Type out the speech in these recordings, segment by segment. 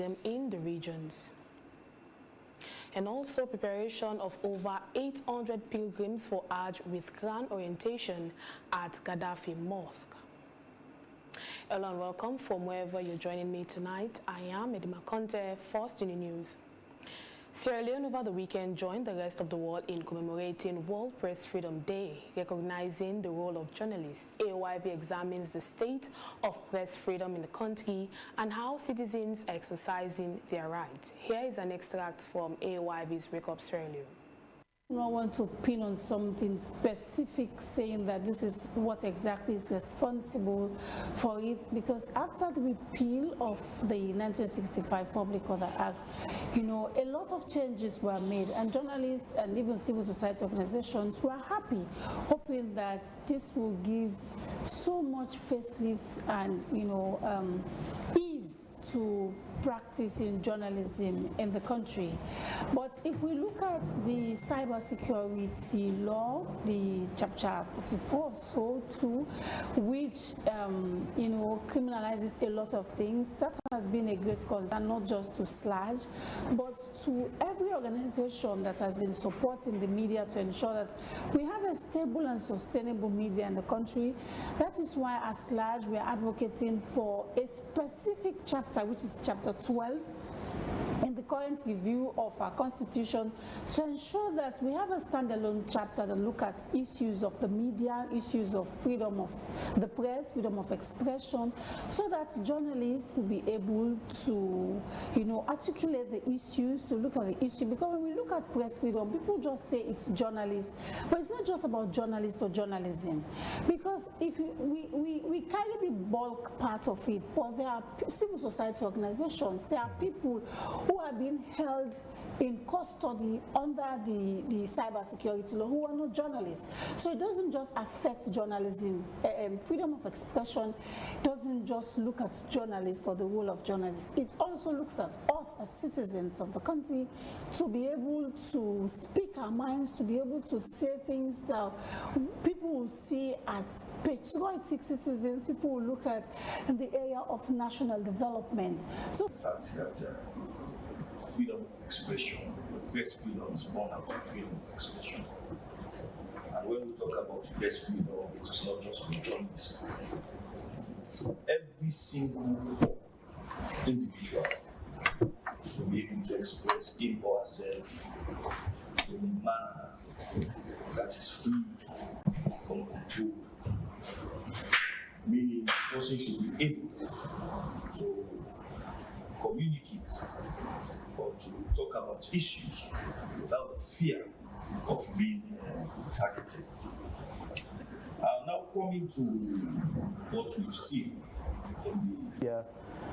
journalism in the regions. And also preparation of over 800 pilgrims for Hajj with grand orientation at Gaddafi Mosque. Hello and welcome from wherever you're joining me tonight. I am Edima Conte, First Uni News. Sierra Leone over the weekend joined the rest of the world in commemorating World Press Freedom Day, recognizing the role of journalists. AOIV examines the state of press freedom in the country and how citizens are exercising their rights. Here is an extract from AOIV's Wake Up Sierra Leone. I don't want to pin on something specific saying that this is what exactly is responsible for it, because after the repeal of the 1965 Public Order Act, a lot of changes were made, and journalists and even civil society organizations were happy, hoping that this will give so much facelift and ease to practicing journalism in the country. But if we look at the cybersecurity law, the chapter 44, so too, which criminalizes a lot of things, that has been a great concern, not just to SLAJ, but to every organization that has been supporting the media to ensure that we have a stable and sustainable media in the country. That is why as SLAJ we are advocating for a specific chapter, which is chapter 12 in the current review of our constitution, to ensure that we have a standalone chapter that look at issues of the media, issues of freedom of the press, freedom of expression, so that journalists will be able to, articulate the issues, to look at the issue. Because when we look at press freedom, people just say it's journalists, but it's not just about journalists or journalism. Because if we carry the bulk part of it, but there are civil society organizations, there are people who are being held in custody under the cybersecurity law who are not journalists. So it doesn't just affect journalism. Freedom of expression doesn't just look at journalists or the role of journalists. It also looks at us as citizens of the country to be able to speak our minds, to be able to say things that people will see as patriotic citizens, people will look at in the area of national development. So the fact that freedom of expression, press freedom is born out of freedom of expression. And when we talk about press freedom, it is not just for journalists. It's for every single individual to be able to express him or herself in a manner that is free from control. Meaning, the person should be able to communicate or to talk about issues without the fear of being targeted. Now coming to what we've seen in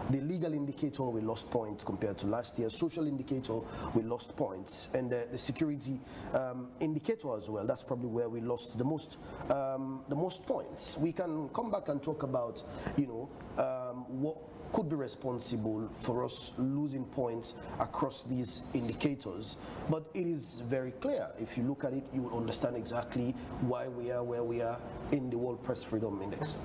the legal indicator, we lost points compared to last year. Social indicator, we lost points, and the security indicator as well. That's probably where we lost the most points. We can come back and talk about, what could be responsible for us losing points across these indicators, but it is very clear. If you look at it, you will understand exactly why we are where we are in the World Press Freedom Index.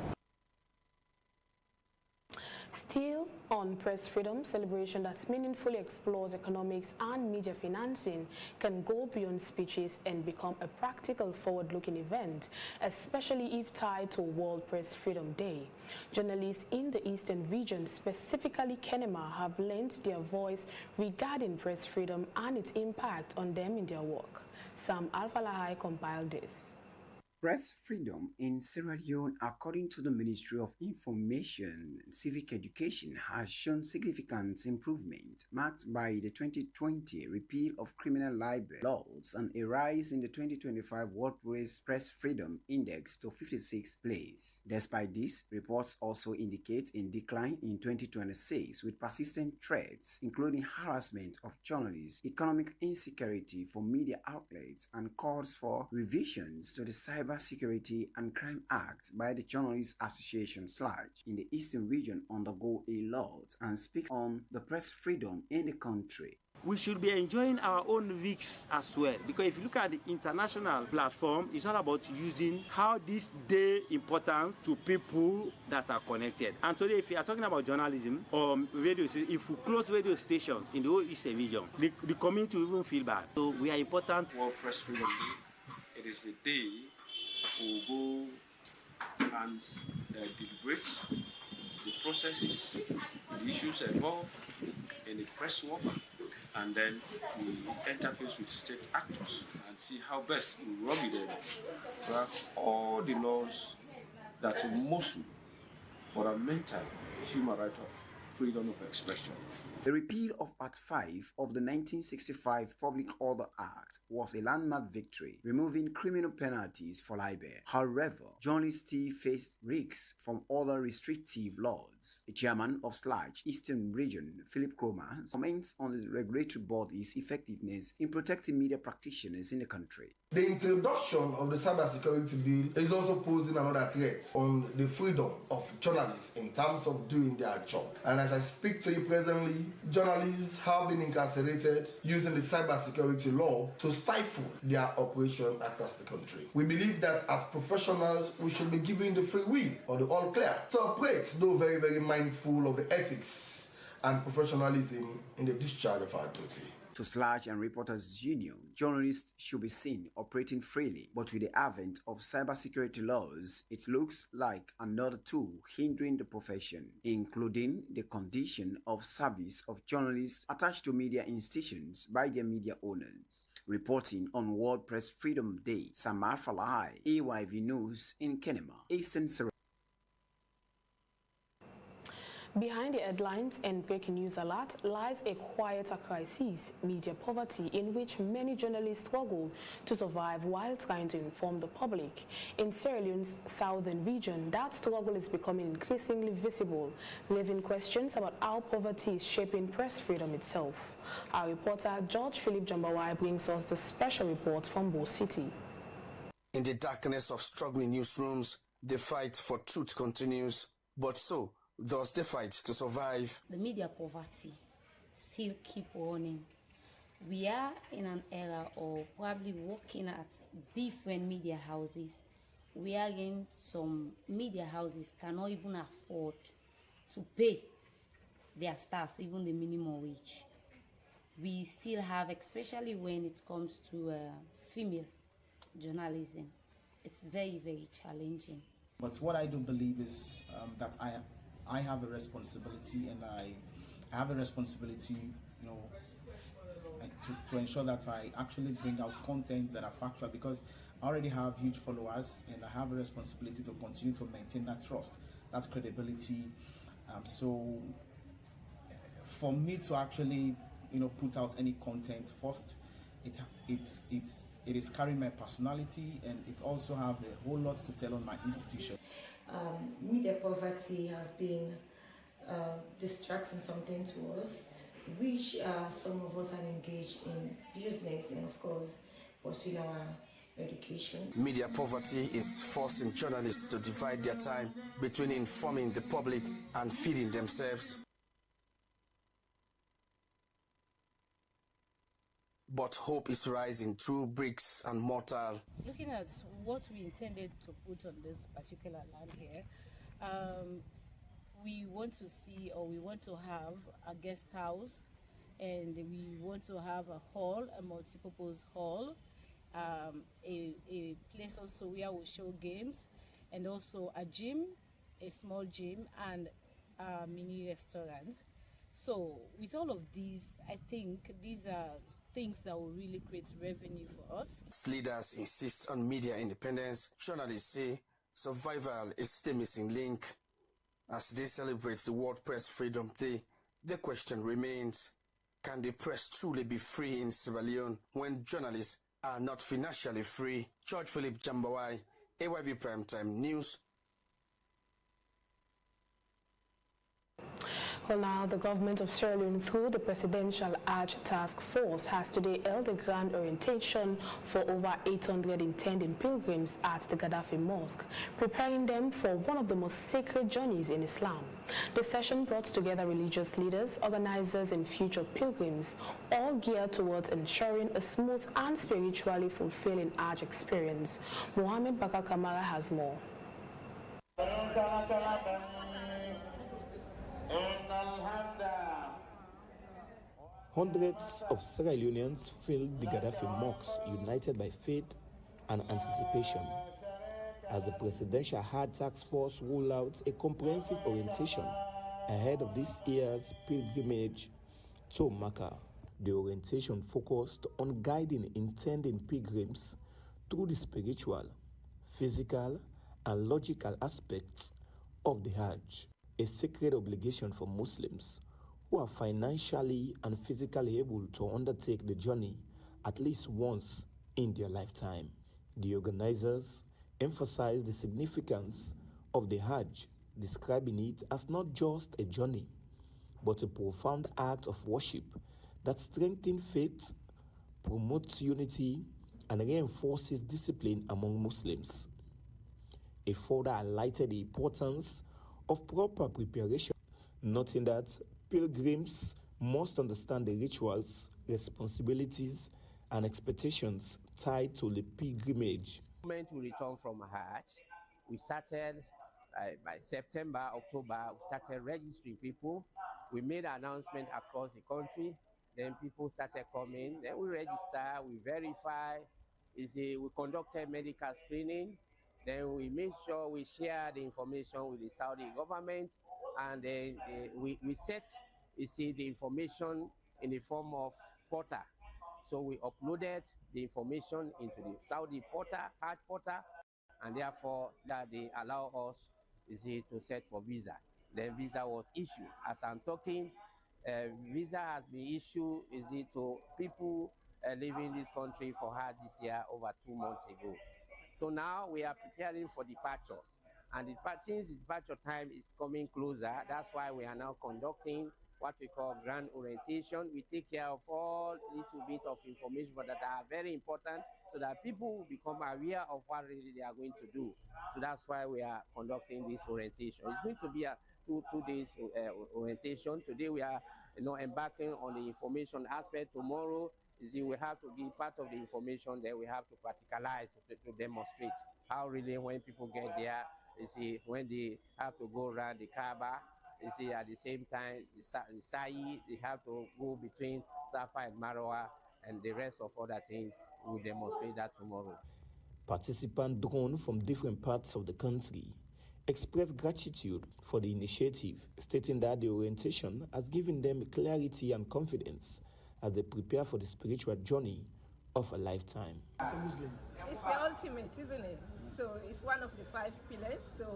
Still on press freedom, celebration that meaningfully explores economics and media financing can go beyond speeches and become a practical forward-looking event, especially if tied to World Press Freedom Day. Journalists in the Eastern region, specifically Kenema, have lent their voice regarding press freedom and its impact on them in their work. Sam Alfalahai compiled this. Press freedom in Sierra Leone, according to the Ministry of Information and Civic Education, has shown significant improvement, marked by the 2020 repeal of criminal libel laws and a rise in the 2025 World Press Freedom Index to 56th place. Despite this, reports also indicate a decline in 2026 with persistent threats, including harassment of journalists, economic insecurity for media outlets, and calls for revisions to the Cybersecurity and Crime Act by the Journalists Association SLAJ in the Eastern region undergo a lot and speaks on the press freedom in the country. we should be enjoying our own risks as well. Because if you look at the international platform, it's all about using how this day importance to people that are connected. And today, if you are talking about journalism or radio, if we close radio stations in the whole Eastern region, the community will even feel bad. So we are important. World Press Freedom Day. It is a day we will go and deliberate the processes, the issues involved in the press work, and then we interface with state actors and see how best we rub it in to have all the laws that will mostly fundamental human right of freedom of expression. The repeal of Part 5 of the 1965 Public Order Act was a landmark victory, removing criminal penalties for libel. However, journalists still faced risks from other restrictive laws. The chairman of SLAJ Eastern Region, Philip Cromer, comments on the regulatory body's effectiveness in protecting media practitioners in the country. The introduction of the cybersecurity bill is also posing another threat on the freedom of journalists in terms of doing their job. And as I speak to you presently, journalists have been incarcerated using the cybersecurity law to stifle their operation across the country. We believe that as professionals, we should be given the free will or the all clear to operate, though very, very mindful of the ethics and professionalism in the discharge of our duty. To SLAJ and Reporters Union, journalists should be seen operating freely, but with the advent of cybersecurity laws, it looks like another tool hindering the profession, including the condition of service of journalists attached to media institutions by their media owners. Reporting on World Press Freedom Day, Samar Falahai, AYV News in Kenema, Eastern Serenity. Behind the headlines and breaking news alert lies a quieter crisis, media poverty, in which many journalists struggle to survive while trying to inform the public. In Sierra Leone's southern region, that struggle is becoming increasingly visible, raising questions about how poverty is shaping press freedom itself. Our reporter George Philip Jambawai brings us the special report from Bo City. In the darkness of struggling newsrooms, the fight for truth continues, but so thus the fight to survive. The media poverty still keep running. We are in an era of probably working at different media houses. We are in some media houses cannot even afford to pay their staffs even the minimum wage. We still have, especially when it comes to female journalism, it's very, very challenging. But what I do believe is that I have a responsibility, and I have a responsibility, to ensure that I actually bring out content that are factual, because I already have huge followers, and I have a responsibility to continue to maintain that trust, that credibility. So for me to actually, put out any content first, it is carrying my personality, and it also have a whole lot to tell on my institution. Media poverty has been distracting something to us, which some of us are engaged in business and, of course, pursuing our education. Media poverty is forcing journalists to divide their time between informing the public and feeding themselves. But hope is rising through bricks and mortar. Looking at what we intended to put on this particular land here, we want to see, or we want to have a guest house, and we want to have a hall, a multi-purpose hall, a place also where we show games, and also a gym, a small gym, and a mini restaurant. So with all of these, I think these are things that will really create revenue for us. Leaders insist on media independence. Journalists say survival is the missing link. As they celebrate the World Press Freedom Day, the question remains, can the press truly be free in Sierra Leone when journalists are not financially free? George Philip Jambawai, AYV Primetime News. Well, now the government of Sierra Leone, through the Presidential Hajj Task Force, has today held a grand orientation for over 800 intending pilgrims at the Gaddafi Mosque, preparing them for one of the most sacred journeys in Islam. The session brought together religious leaders, organizers, and future pilgrims, all geared towards ensuring a smooth and spiritually fulfilling Hajj experience. Mohammed Bakar Kamara has more. Hundreds of Sierra Leoneans filled the Gaddafi Mosque, united by faith and anticipation, as the Presidential Hajj Task Force rolled out a comprehensive orientation ahead of this year's pilgrimage to Mecca. The orientation focused on guiding intending pilgrims through the spiritual, physical, and logical aspects of the Hajj, a sacred obligation for Muslims who are financially and physically able to undertake the journey at least once in their lifetime. The organizers emphasized the significance of the Hajj, describing it as not just a journey, but a profound act of worship that strengthens faith, promotes unity, and reinforces discipline among Muslims. It further highlighted the importance of proper preparation, noting that pilgrims must understand the rituals, responsibilities, and expectations tied to the pilgrimage. The moment we return from Hajj, we started by September, October, we started registering people. We made an announcement across the country. Then people started coming. Then we register, we verify. We conducted medical screening. Then we made sure we share the information with the Saudi government, and then we set the information in the form of portal. So we uploaded the information into the Saudi portal, Hajj portal, and therefore that they allow us to set for visa. Then visa was issued. As I'm talking, visa has been issued to people leaving this country for Hajj this year over 2 months ago. So now we are preparing for departure. And since the departure time is coming closer, that's why we are now conducting what we call grand orientation. We take care of all little bit of information that are very important so that people will become aware of what really they are going to do. So that's why we are conducting this orientation. It's going to be a two days orientation. Today we are embarking on the information aspect. Tomorrow we have to give part of the information that we have to practicalize to demonstrate how really when people get there, when they have to go around the Kaaba, at the same time, the Sa'i, they have to go between Safa and Marwa, and the rest of other things. We'll demonstrate that tomorrow. Participants drawn from different parts of the country expressed gratitude for the initiative, stating that the orientation has given them clarity and confidence as they prepare for the spiritual journey of a lifetime. It's the ultimate, isn't it? So it's one of the 5 pillars. So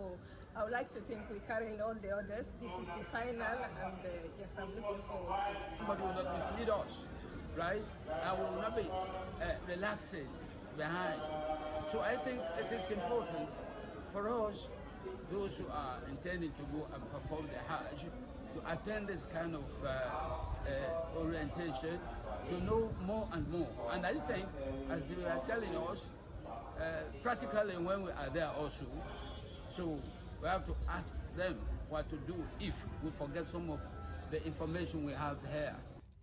I would like to think we're carrying all the others. This is the final, and yes, I'm looking forward to it. Somebody will not mislead us, right? And we will not be relaxing behind. So I think it is important for us, those who are intending to go and perform the Hajj, to attend this kind of orientation, to know more and more. And I think, as they were telling us, practically when we are there also, so we have to ask them what to do if we forget some of the information we have here.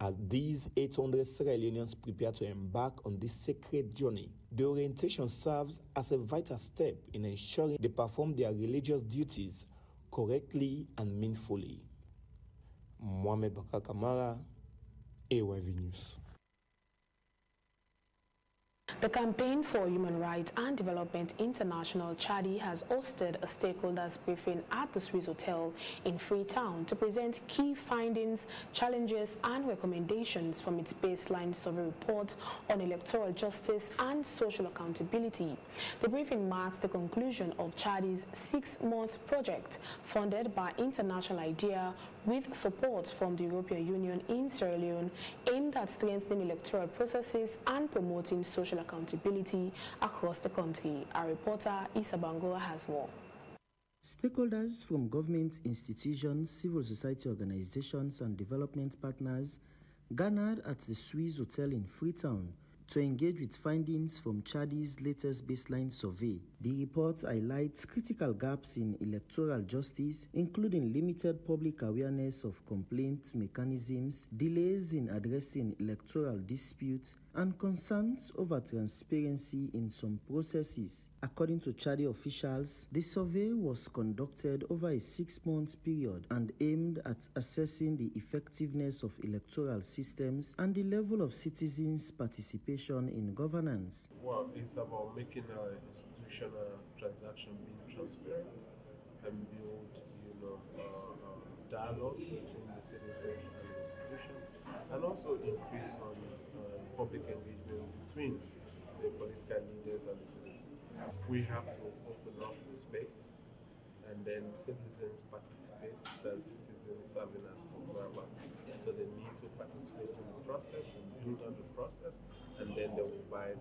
As these 800 Sierra Leoneans prepare to embark on this sacred journey, the orientation serves as a vital step in ensuring they perform their religious duties correctly and meaningfully. Mohammed Bakar Kamara, AYV News. The Campaign for Human Rights and Development International, Chadi, has hosted a stakeholders briefing at the Swiss Hotel in Freetown to present key findings, challenges, and recommendations from its baseline survey report on electoral justice and social accountability. The briefing marks the conclusion of Chadi's 6-month project funded by International IDEA with support from the European Union in Sierra Leone, aimed at strengthening electoral processes and promoting social accountability across the country. Our reporter Isa Bangoa has more. Stakeholders from government institutions, civil society organizations, and development partners gathered at the Swiss Hotel in Freetown to engage with findings from Chadi's latest baseline survey. The report highlights critical gaps in electoral justice, including limited public awareness of complaint mechanisms, delays in addressing electoral disputes, and concerns over transparency in some processes. According to Chadi officials, the survey was conducted over a 6-month period and aimed at assessing the effectiveness of electoral systems and the level of citizens' participation in governance. Well, it's about making our institutional transaction being transparent and build, dialogue between the citizens and the institution, and also increase on public engagement between the political leaders and the citizens. We have to open up the space, and then citizens participate, that citizens serving as observers. So they need to participate in the process and build on the process, and then they will buy,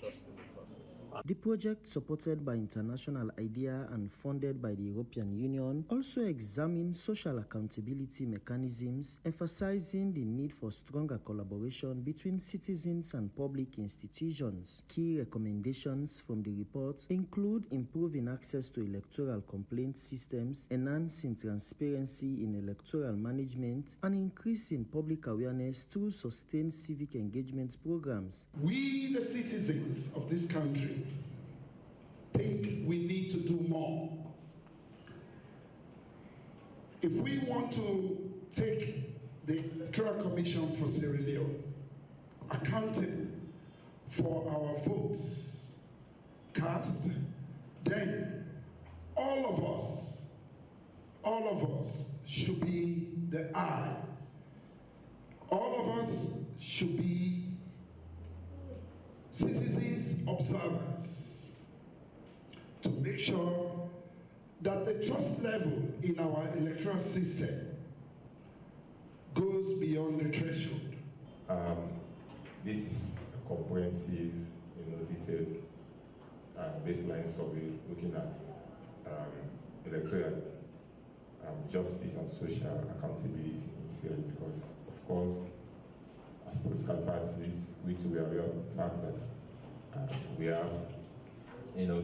trust in the process. The project, supported by International IDEA and funded by the European Union, also examines social accountability mechanisms, emphasizing the need for stronger collaboration between citizens and public institutions. Key recommendations from the report include improving access to electoral complaint systems, enhancing transparency in electoral management, and increasing public awareness through sustained civic engagement programs. We, the citizens of this country, think we need to do more. If we want to take the Electoral Commission for Sierra Leone accountable for our votes cast, then all of us should be the eye. All of us should be citizens observers to make sure that the trust level in our electoral system goes beyond the threshold. This is a comprehensive, detailed baseline survey looking at electoral justice and social accountability in Sierra Leone, because, of course, as political parties, we too are aware of the fact that we have,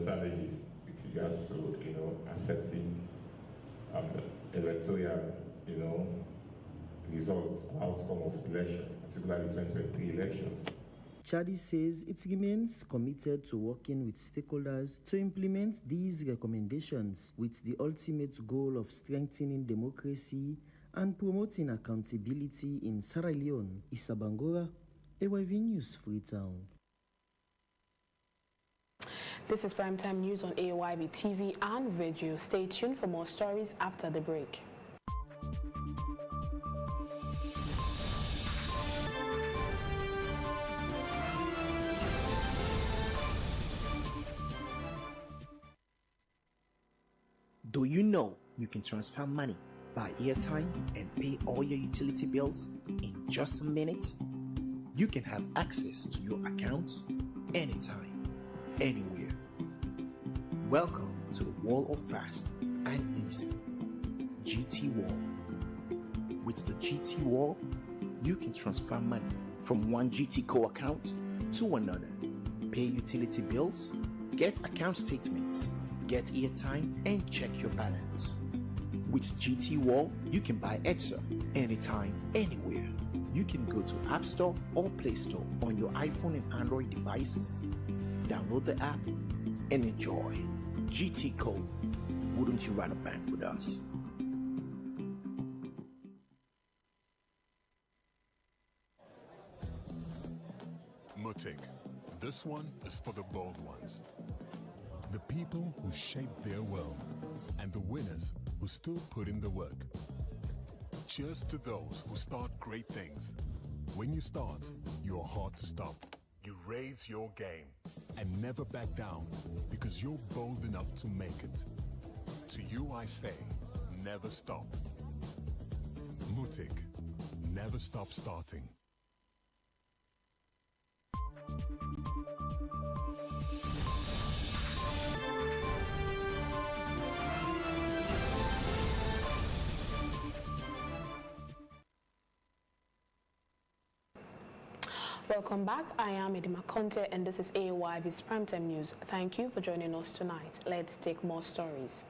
challenges with regards to, accepting electoral, results, outcome of elections, particularly 2023 elections. Chadi says it remains committed to working with stakeholders to implement these recommendations with the ultimate goal of strengthening democracy and promoting accountability in Sierra Leone. Issa Bangora, AYV News, Freetown. This is Primetime News on AYB TV and radio. Stay tuned for more stories after the break. Do you know you can transfer money, buy airtime, and pay all your utility bills in just a minute? You can have access to your account anytime, anywhere. Welcome to the world of fast and easy. GT Wall. With the GT Wall, you can transfer money from one GT Co account to another, pay utility bills, get account statements, get airtime, and check your balance. With GT Wall, you can buy Exa anytime, anywhere. You can go to App Store or Play Store on your iPhone and Android devices, download the app, and enjoy. GT Co. Wouldn't you rather bank with us? Mutik. This one is for the bold ones. The people who shaped their world, and the winners who still put in the work. Cheers to those who start great things. When you start, you're hard to stop. You raise your game and never back down because you're bold enough to make it. To you I say, never stop. Mutik, never stop starting. Welcome back. I am Edima Conte and this is AYV's Primetime News. Thank you for joining us tonight. Let's take more stories.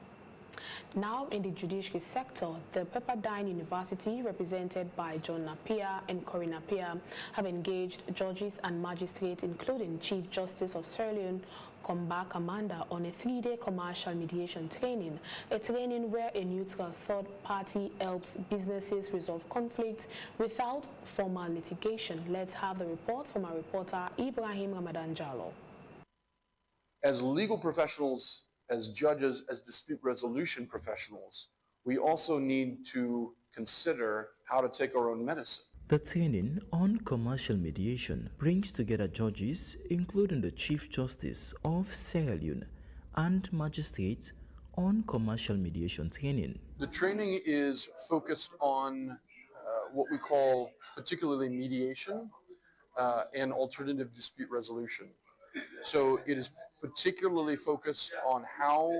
Now in the judiciary sector, the Pepperdine University, represented by John Napier and Corinne Napier, have engaged judges and magistrates, including Chief Justice of Sierra Leone, Komba Commander, on a 3-day commercial mediation training, a training where a neutral third party helps businesses resolve conflicts without formal litigation. Let's have the report from our reporter Ibrahim Ramadan Jallo. As legal professionals, as judges, as dispute resolution professionals, we also need to consider how to take our own medicine. The training on commercial mediation brings together judges, including the Chief Justice of Sierra Leone, and magistrates on commercial mediation training. The training is focused on what we call particularly mediation and alternative dispute resolution. So it is particularly focused on how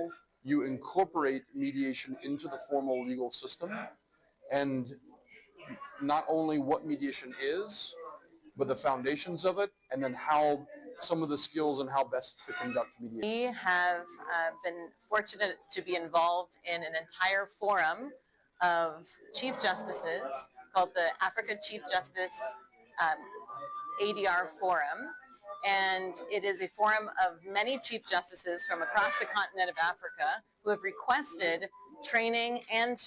you incorporate mediation into the formal legal system, and not only what mediation is, but the foundations of it, and then how some of the skills and how best to conduct mediation. We have been fortunate to be involved in an entire forum of Chief Justices called the Africa Chief Justice ADR Forum. And it is a forum of many Chief Justices from across the continent of Africa who have requested training and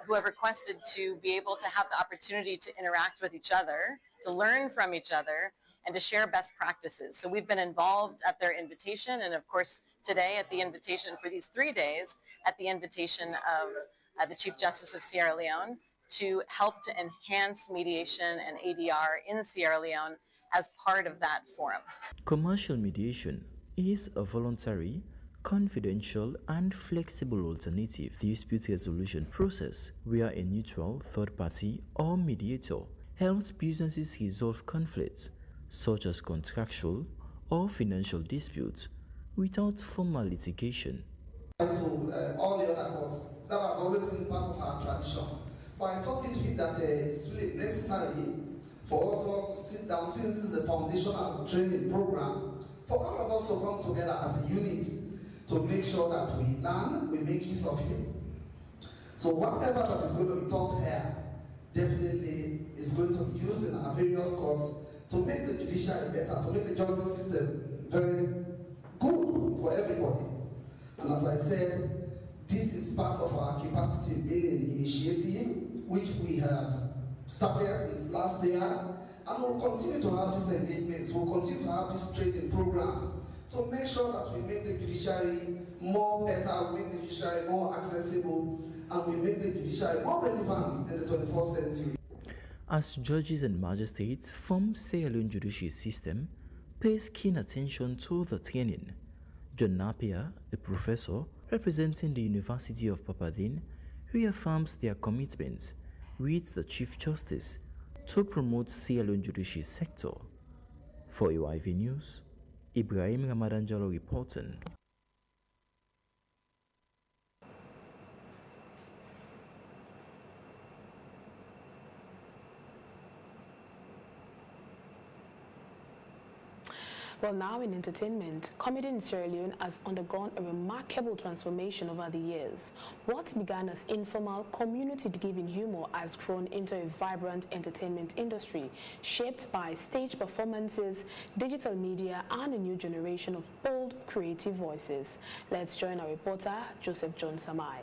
who have requested to be able to have the opportunity to interact with each other, to learn from each other, and to share best practices. So we've been involved at their invitation, and of course today at the invitation for these 3 days, at the invitation of the Chief Justice of Sierra Leone, to help to enhance mediation and ADR in Sierra Leone as part of that forum. Commercial mediation is a voluntary, confidential, and flexible alternative dispute resolution process where a neutral third party or mediator helps businesses resolve conflicts such as contractual or financial disputes without formal litigation. So all the other courts, that has always been part of our tradition. But I thought that it is really necessary for us all to sit down, since this is a foundational training program, for all of us to come together as a unit to make sure that we learn, we make use of it. So whatever that is going to be taught here definitely is going to be used in our various courts to make the judiciary better, to make the justice system very good for everybody. And as I said, this is part of our capacity building initiative, which we have started since last year, and we'll continue to have these engagements, we'll continue to have these training programs to make sure that we make the judiciary more better, we make the judiciary more accessible, and we make the judiciary more relevant in the 21st century. As judges and magistrates from Sierra Leone judicial system pays keen attention to the training, John Napier, a professor representing the University of Pepperdine, reaffirms their commitment with the Chief Justice to promote Sierra Leone judicial sector. For AYV News, Ibrahim Ramadan Jallo reporting. Well, now in entertainment, comedy in Sierra Leone has undergone a remarkable transformation over the years. What began as informal, community-giving humor has grown into a vibrant entertainment industry, shaped by stage performances, digital media, and a new generation of bold, creative voices. Let's join our reporter, Joseph John Samai.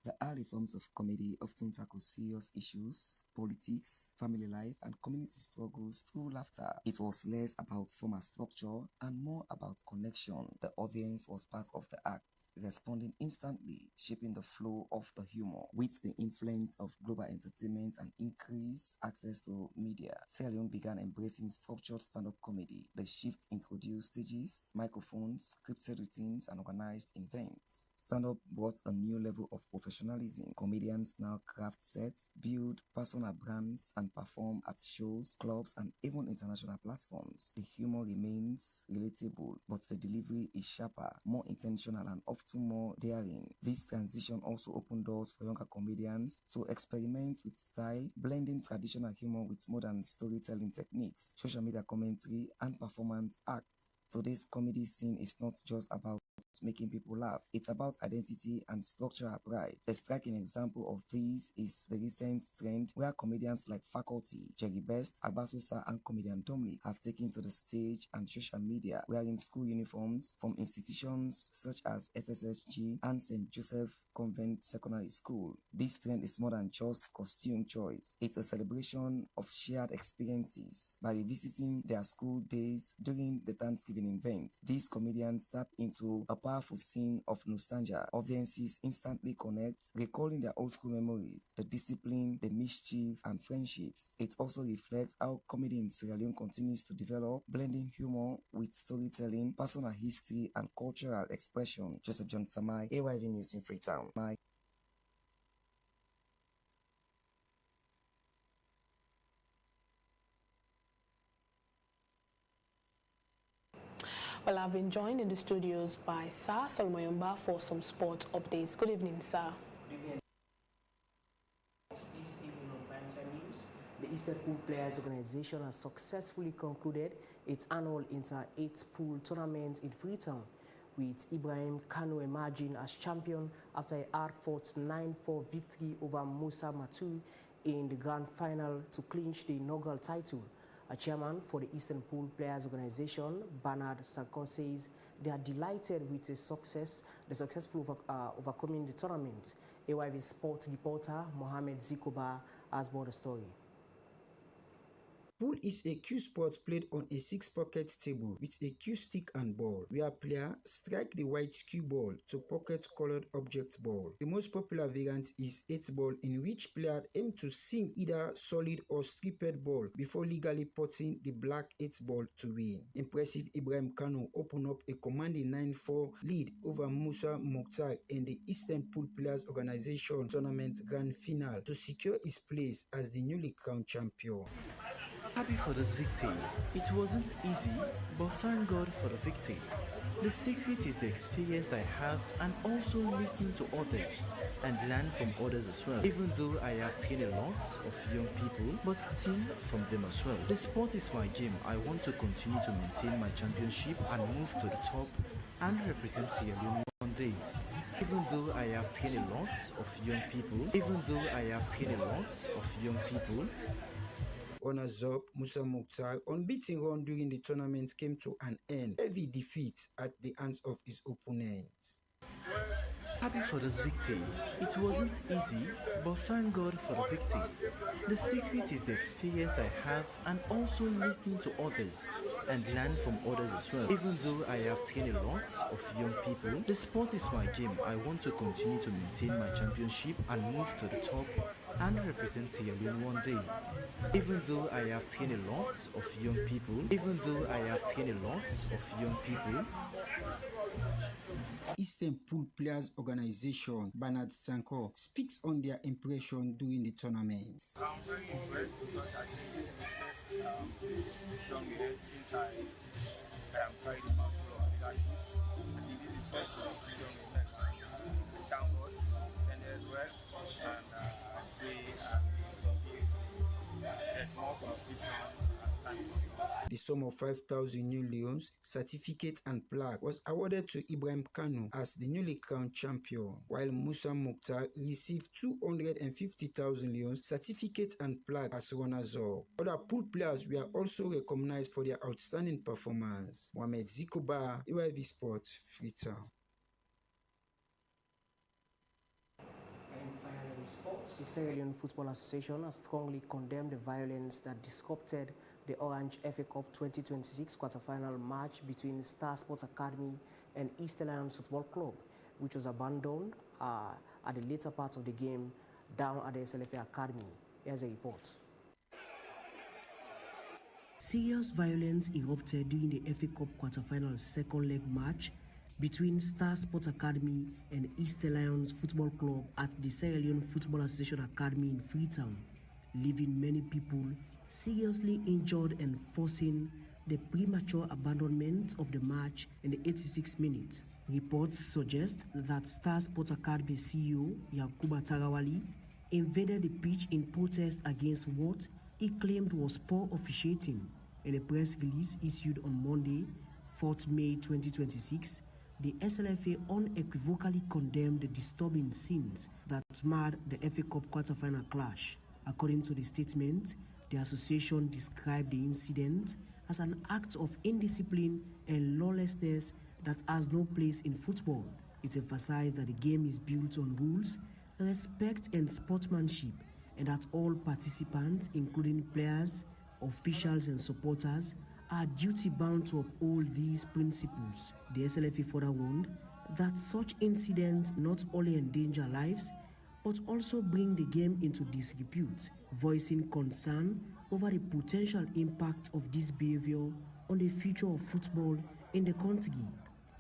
The early forms of comedy often tackle serious issues, politics, family life, and community struggles through laughter. It was less about formal structure and more about connection. The audience was part of the act, responding instantly, shaping the flow of the humor. With the influence of global entertainment and increased access to media, Sierra Leone began embracing structured stand-up comedy. The shift introduced stages, microphones, scripted routines, and organized events. Stand-up brought a new level of professionalism professionalism. Comedians now craft sets, build personal brands, and perform at shows, clubs, and even international platforms. The humor remains relatable, but the delivery is sharper, more intentional, and often more daring. This transition also opened doors for younger comedians to experiment with style, blending traditional humor with modern storytelling techniques, social media commentary, and performance acts. Today's comedy scene is not just about making people laugh. It's about identity and structural pride. A striking example of this is the recent trend where comedians like Faculty, Jerry Best, Abasosa, and comedian Dominic have taken to the stage and social media wearing school uniforms from institutions such as FSSG and St. Joseph Convent Secondary School. This trend is more than just costume choice. It's a celebration of shared experiences. By revisiting their school days during the Thanksgiving event, these comedians tap into a powerful scene of nostalgia. Audiences instantly connect, recalling their old school memories, the discipline, the mischief, and friendships. It also reflects how comedy in Sierra Leone continues to develop, blending humor with storytelling, personal history, and cultural expression. Joseph John Samai, AYV News in Freetown. Well, I've been joined in the studios by Sir Solmoyomba for some sports updates. Good evening, sir. Good evening. This evening on Primetime News, the Eastern Pool Players Organization has successfully concluded its annual Inter-8 Pool tournament in Freetown, with Ibrahim Kano emerging as champion after a hard-fought 9-4 victory over Musa Matu in the grand final to clinch the inaugural title. A chairman for the Eastern Pool Players Organization, Bernard Sanko, says they are delighted with the successful overcoming the tournament. AYV Sport reporter Mohamed Zikoba has more the story. Pool is a cue sport played on a 6-pocket table with a cue stick and ball, where players strike the white cue ball to pocket-colored object ball. The most popular variant is 8-ball, in which players aim to sink either solid or stripped ball before legally potting the black 8-ball to win. Impressive Ibrahim Kano opened up a commanding 9-4 lead over Musa Mokhtar in the Eastern Pool Players Organization Tournament Grand Final to secure his place as the newly crowned champion. Happy for this victory. It wasn't easy, but thank God for the victory. The secret is the experience I have and also listening to others and learn from others as well. Even though I have trained a lot of young people, but still from them as well. The sport is my game. I want to continue to maintain my championship and move to the top and represent Sierra Leone one day. Even though I have trained a lot of young people, Runners-up Musa Mokhtar unbeaten run during the tournament came to an end. Heavy defeat at the hands of his opponents. Happy for this victory. It wasn't easy, but thank God for the victory. The secret is the experience I have and also listening to others and learn from others as well. Even though I have trained a lot of young people, the sport is my game. I want to continue to maintain my championship and move to the top and represent Sierra Leone one day. Even though I have trained a lot of young people, Eastern Pool Players Organization, Bernard Sanko, speaks on their impression during the tournaments. I'm very impressed because I think this is the first young event since I carried the mantle of leadership. I think this is the first young event. Thank God, it ended well, and I pray and continue to get more competition as time goes on. The sum of 5,000 new leons, certificate and plaque was awarded to Ibrahim Kano as the newly crowned champion, while Musa Mokhtar received 250,000 leons, certificate and plaque as runners-up. Other pool players were also recognized for their outstanding performance. Mohamed Zikoba, AYV Sport, Freetown. In sports, the Sierra Leone Football Association has strongly condemned the violence that disrupted the Orange FA Cup 2026 quarter-final match between Star Sports Academy and East Lions Football Club, which was abandoned at the later part of the game down at the SLFA Academy. Here's a report. Serious violence erupted during the FA Cup quarter-final second leg match between Star Sports Academy and East Lions Football Club at the Sierra Leone Football Association Academy in Freetown, leaving many people seriously injured and forcing the premature abandonment of the match in the 86th minute. Reports suggest that Star Sports Academy CEO Yakuba Tarawali invaded the pitch in protest against what he claimed was poor officiating. In a press release issued on Monday, 4th May 2026, the SLFA unequivocally condemned the disturbing scenes that marred the FA Cup quarter-final clash. According to the statement, the association described the incident as an act of indiscipline and lawlessness that has no place in football. It emphasized that the game is built on rules, respect and sportsmanship, and that all participants, including players, officials and supporters, are duty-bound to uphold these principles. The SLFA further warned that such incidents not only endanger lives, but also bring the game into disrepute, voicing concern over the potential impact of this behavior on the future of football in the country.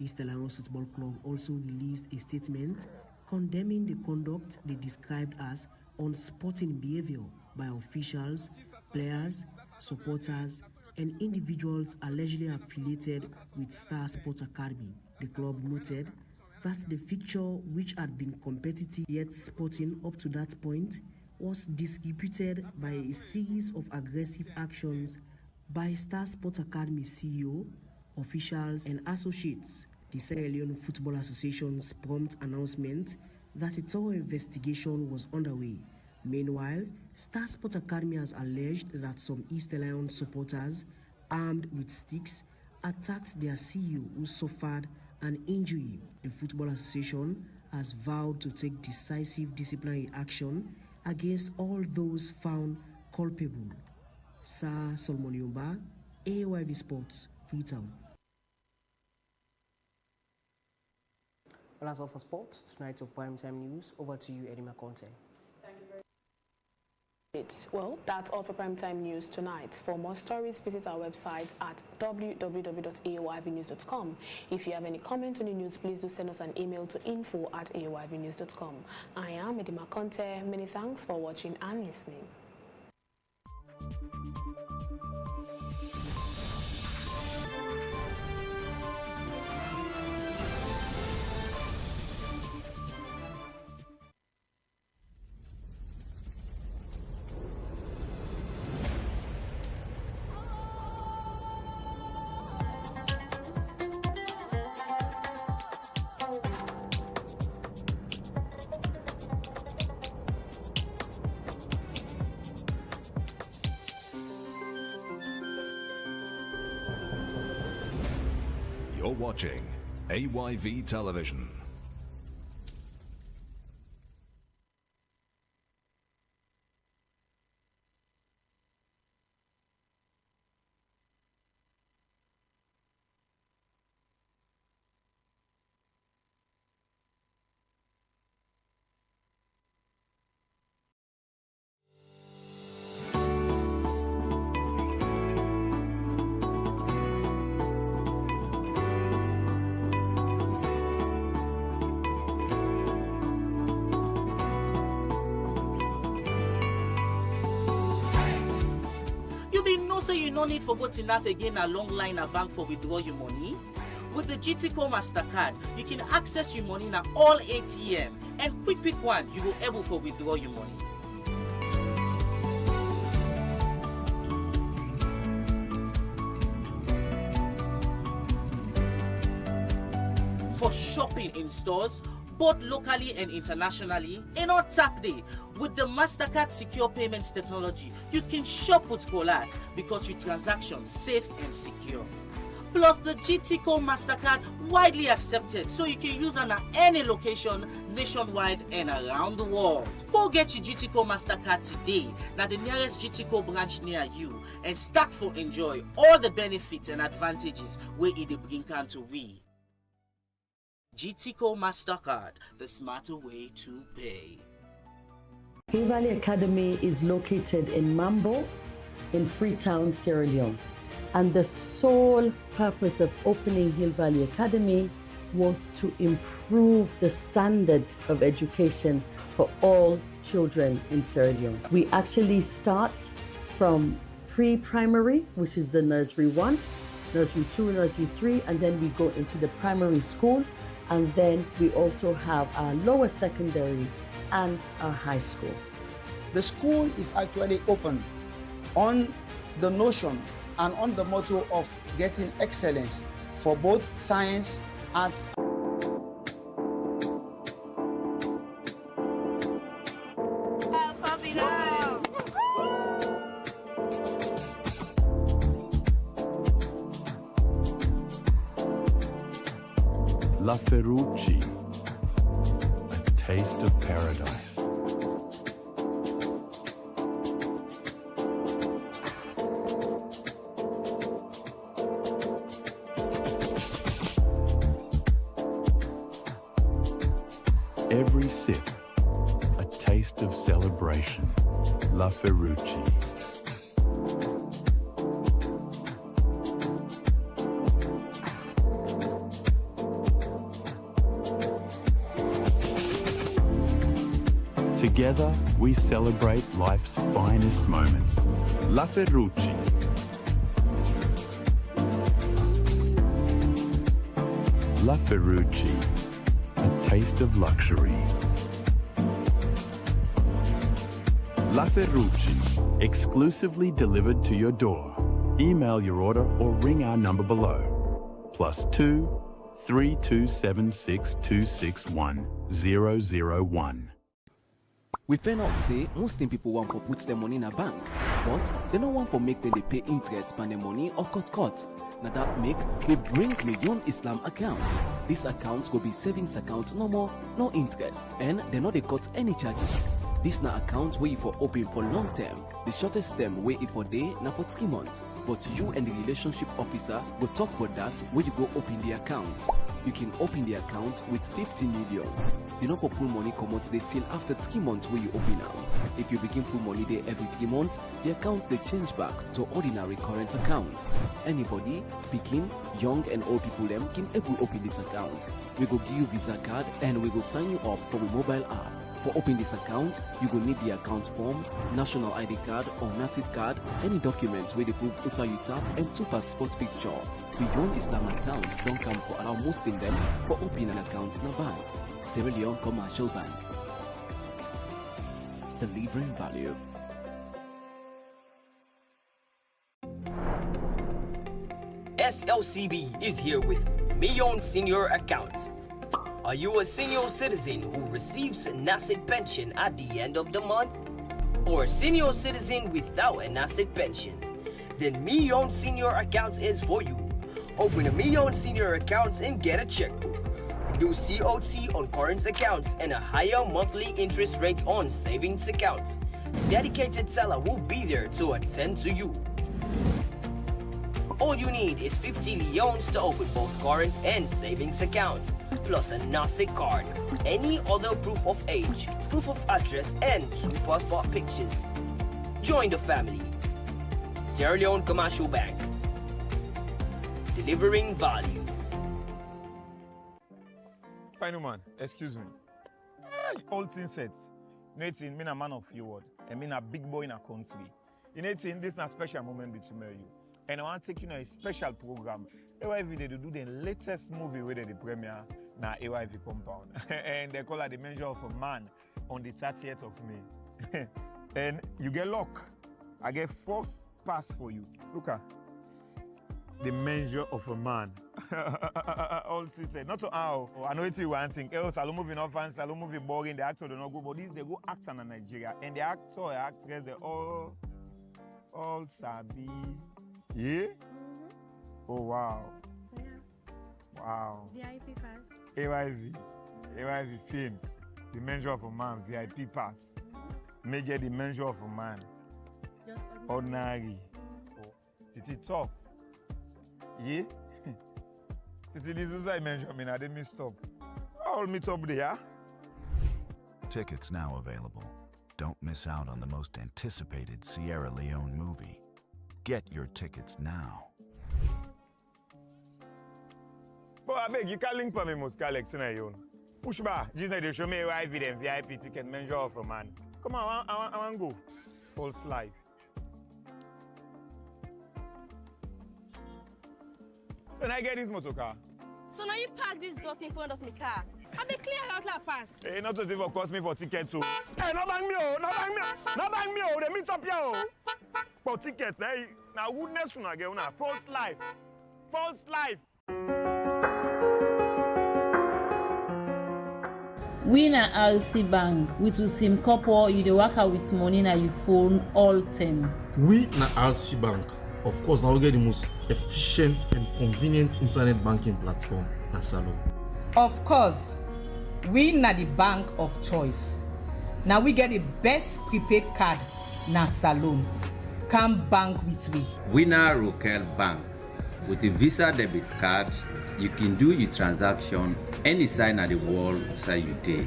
East Lions Football Club also released a statement condemning the conduct they described as unsporting behavior by officials, players, supporters, and individuals allegedly affiliated with Star Sports Academy. The club noted that the fixture, which had been competitive yet sporting up to that point, was disreputed by a series of aggressive actions by Star Sports Academy CEO, officials and associates. The Sierra Leone Football Association's prompt announcement that a thorough investigation was underway. Meanwhile, Star Sports Academy has alleged that some East Lions supporters, armed with sticks, attacked their CEO who suffered an injury. The Football Association has vowed to take decisive disciplinary action against all those found culpable. Sir Solomon Yumba, AYV Sports, Freetown. Well, that's all for sports. Tonight of Primetime News. Over to you, Edima Conte. Well, that's all for Primetime News tonight. For more stories, visit our website at www.aoivnews.com. If you have any comment on the news, please do send us an email to info@aoivnews.com. I am Edima Conte. Many thanks for watching and listening. You're watching AYV Television. So you no need for go TNAP again a long line a bank for withdraw your money. With the GTCO MasterCard, you can access your money na all ATM and quick one you go able for withdraw your money. For shopping in stores, both locally and internationally, and on tap day. With the MasterCard Secure Payments technology, you can shop with Colat because your transactions safe and secure. Plus, the GTCO MasterCard widely accepted, so you can use it at any location nationwide and around the world. Go get your GTCO MasterCard today, now the nearest GTCO branch near you, and start for enjoy all the benefits and advantages where it bring to we. GTCO MasterCard, the smarter way to pay. Hill Valley Academy is located in Mambo in Freetown, Sierra Leone. And the sole purpose of opening Hill Valley Academy was to improve the standard of education for all children in Sierra Leone. We actually start from pre-primary, which is the nursery 1, nursery 2, nursery 3, and then we go into the primary school, and then we also have our lower secondary and our high school. The school is actually open on the notion and on the motto of getting excellence for both science, arts. La Ferrucci, a taste of paradise. Every sip, a taste of celebration. La Ferrucci. Together, we celebrate life's finest moments. La Ferrucci. La Ferrucci, a taste of luxury. La Ferrucci, exclusively delivered to your door. Email your order or ring our number below. +2 3276 261 001. We find out say most people want to put their money in a bank, but they don't want to make them they pay interest on their money or cut. Now that make we bring Million Islam account. This account will be savings account, no more, no interest, and they not they cut any charges. This na account where you for open for long term. The shortest term where it for day na for 3 months. But you and the relationship officer will talk about that where you go open the account. You can open the account with 50 million. You not pull money come out they till after 3 months where you open now. If you begin pull money there every 3 months, the account they change back to ordinary current account. Anybody, begin, young and old people them can able open this account. We go give you Visa card and we go sign you up for a mobile app. For opening this account, you will need the account form, national ID card or NACID card, any documents where they prove USA you tap, and 2 passport picture. Beyond Islam accounts don't come for allow Muslim them for opening an account in a bank. Sierra Leone Commercial Bank. Delivering value. SLCB is here with Million Senior Account. Are you a senior citizen who receives a NACID pension at the end of the month? Or a senior citizen without a NACID pension? Then Million Senior Account is for you. Open a Million Senior Account and get a checkbook. Do COT on current accounts and a higher monthly interest rate on savings accounts. A dedicated teller will be there to attend to you. All you need is 50 leons to open both current and savings accounts, plus a NACID card, any other proof of age, proof of address, and 2 passport pictures. Join the family. Sierra Leone Commercial Bank. Delivering value. Fine man, excuse me. All things set. You know, me a man of few words, and me a big boy in a country. You know, this is a special moment between me and you. And I want to take you on a special program. AYV they do the latest movie where they premiere na AYV compound. And they call it The Measure of a Man on the 30th of May. And you get luck. I get first pass for you. Look at The Measure of a Man. All said, not to how. I know it's one thing. Else, I don't move enough fans, I don't move boring, the actor don't go, but these they go act in Nigeria. And the actor and actress, they all sabi. Yeah? Oh, wow. Yeah. Wow. VIP pass. AYV Films. The Measure of a Man, VIP pass. May get The Measure of a Man. Just ordinary. Oh. It's tough. Yeah? It's this is I mentioned me, I didn't miss stop. I'll meet up there. Tickets now available. Don't miss out on the most anticipated Sierra Leone movie. Get your tickets now. But I beg, you can link for me, most Alex, in a push back. Just need to show me AYV and VIP ticket, measure of a man. Come on, I want to go. False life. When I get this motor car. So now you park this dot in front of my car. I be clear out la pass. Hey, not to even cost me for tickets, so. Hey, no bang me, oh, no bang me, no bang me, oh, they meet up here, oh. For tickets, now goodness when I get una false life. False life. We na RC Bank, with Usim Couple, you dey work out with money na your phone all time. We na RC Bank. Of course, now we get the most efficient and convenient internet banking platform na Salon. Of course, we na the bank of choice. Now we get the best prepaid card na Salon. Come bank with we. We na Rokel Bank. With a Visa debit card, you can do your transaction any side of the world inside your day.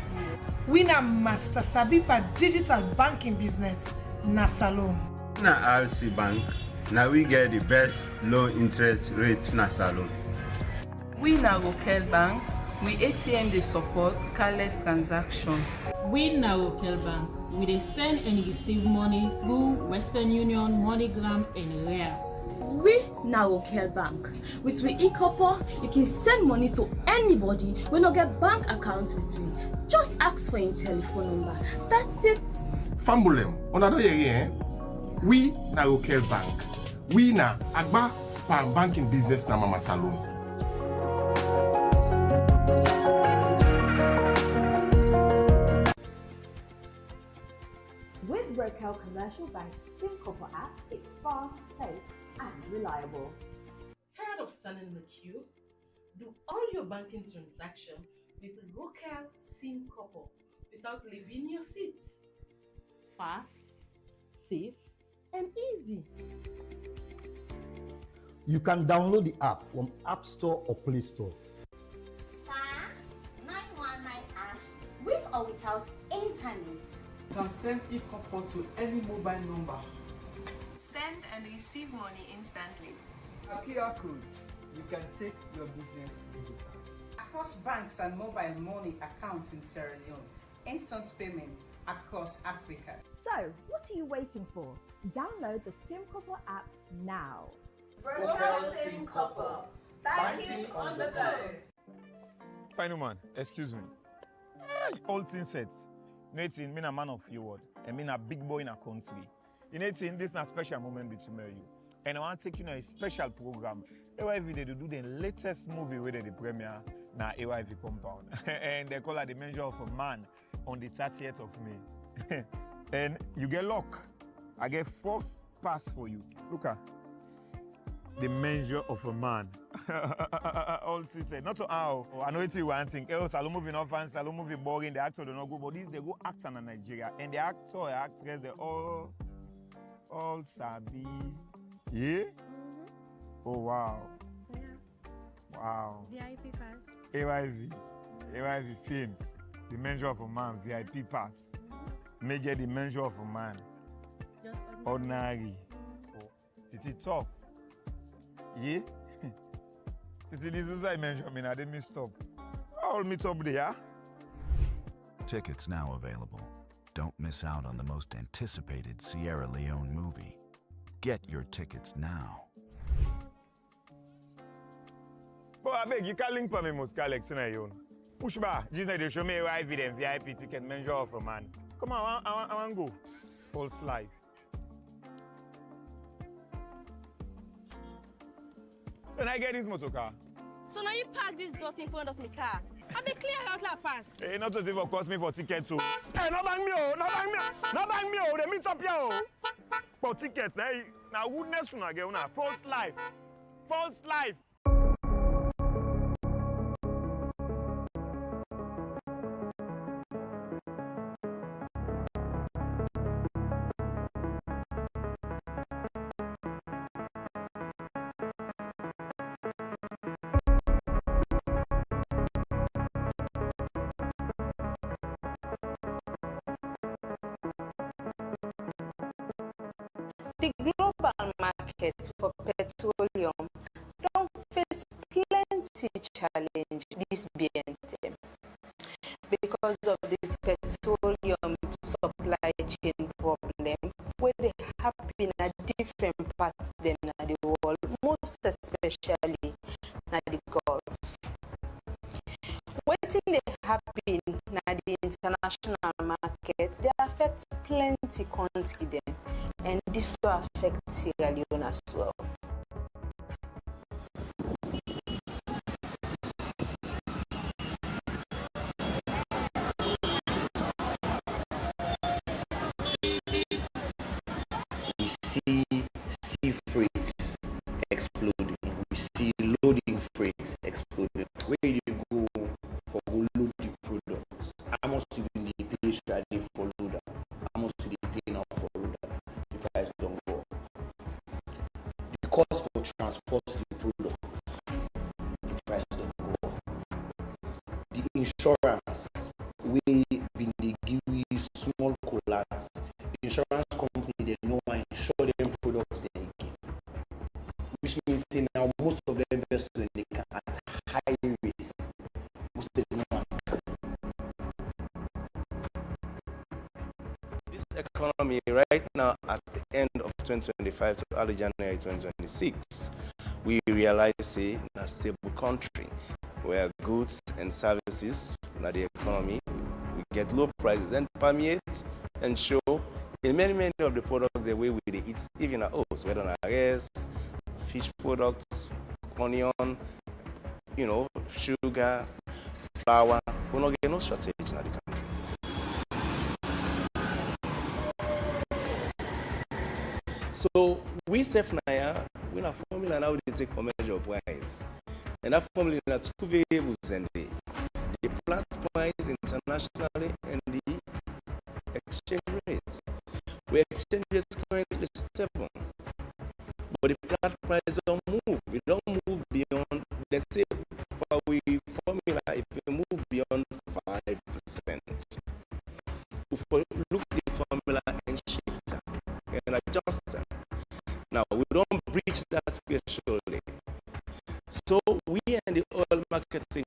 We na Master Sabipa digital banking business na Salon. Na RC Bank. Now we get the best low interest rates na Salon. We na Rokel Bank. We ATM dey support careless transaction. We na Rokel Bank. We dey send and receive money through Western Union, MoneyGram, and Rare. We na Rokel Bank. With we e-couple, you can send money to anybody when you get bank accounts with we. Just ask for your telephone number. That's it. Fambulem, on a eh? We na Rokel Bank. We na Agba Pan banking business na Mama Salon. With Rokel Commercial Bank's SimCopper app, it's fast, safe, and reliable. Tired of standing in the queue? Do all your banking transactions with Rokel SimCopper without leaving your seat. Fast, safe, and easy. You can download the app from App Store or Play Store. Star 919 hash, with or without internet. You can send e-couple to any mobile number. Send and receive money instantly. QR codes. You can take your business digital. Across banks and mobile money accounts in Sierra Leone. Instant payment across Africa. So, what are you waiting for? Download the SimCopper app now. Rokel SimCopper, banking on the go. Fine man, excuse me. Hey, all things set. Nathan, me a man of few word, and me a big boy in a country. Nathan, this is a special moment between me and you. And I want to take you to a special program. AYV they do the latest movie where they premiere na AYV compound. And they call it The Measure of a Man on the 30th of May. And you get luck. I get first pass for you. Look at The Measure of a Man. All said, not to how I know what you want to think. Else, I'll movie not fancy, I'll movie boring, the actor don't know go, but these they go act in Nigeria. And the actor and actress, they all sabi. Yeah? Oh wow. Yeah. Wow. VIP pass. AYV films. The Measure of a Man, VIP pass. May get The Measure of a Man. Just ordinary. Oh, it's tough. Yeah? It's this is I mentioned, I didn't stop. I'll meet up there. Tickets now available. Don't miss out on the most anticipated Sierra Leone movie. Get your tickets now. But I beg, you can link for me, most Alex, in a push back. Just need to show me AYV and VIP ticket, Measure of a Man. Come on, I want to go. False life. When I get this motor car. So now you park this dot in front of my car. I be clear out la pass. Hey, not to even cost me for tickets, so. Hey, no bang me, oh, no bang me, no bang me, oh, they meet up here, oh. For tickets, now goodness when I get una false life. False life. The global market for petroleum don't face plenty plenty challenge this BNTM because of the petroleum supply chain problem where they happen at different parts them in the world, most especially na the Gulf. Wetin dey happen na the international market, they affect plenty country them, and this will affect Sierra Leone as well. We see sea freight exploding. We see loading freight exploding. Where you go for go load the products? How much you will they pay strategy for loader? How much you they pay now for loader? The price don't go up. The cost for transport the product, the price don't go up. The insurance we been they give you small collapse. The insurance company they know and insure them products they give. Which means now most of the investors they can at high risk. Most of them know. This economy right now at the end of 2025 to early January 2026, we realize say in a stable country where goods and services in the economy we get low prices and permeate and show in many of the products the way we eat even at house, whether on rice, fish products, onion, sugar, flour, we don't get no shortage in the country. So we save now, we have formula now they take for measure of price. And that formula has two variables in there. The plant price internationally and the exchange rate. Where exchange rate is currently stable. But the plant price don't move. It don't move beyond, let's say, for we formula, if we move beyond 5%. If we look at the formula and shift and adjust it. Now, we don't breach that threshold. So we and the oil marketing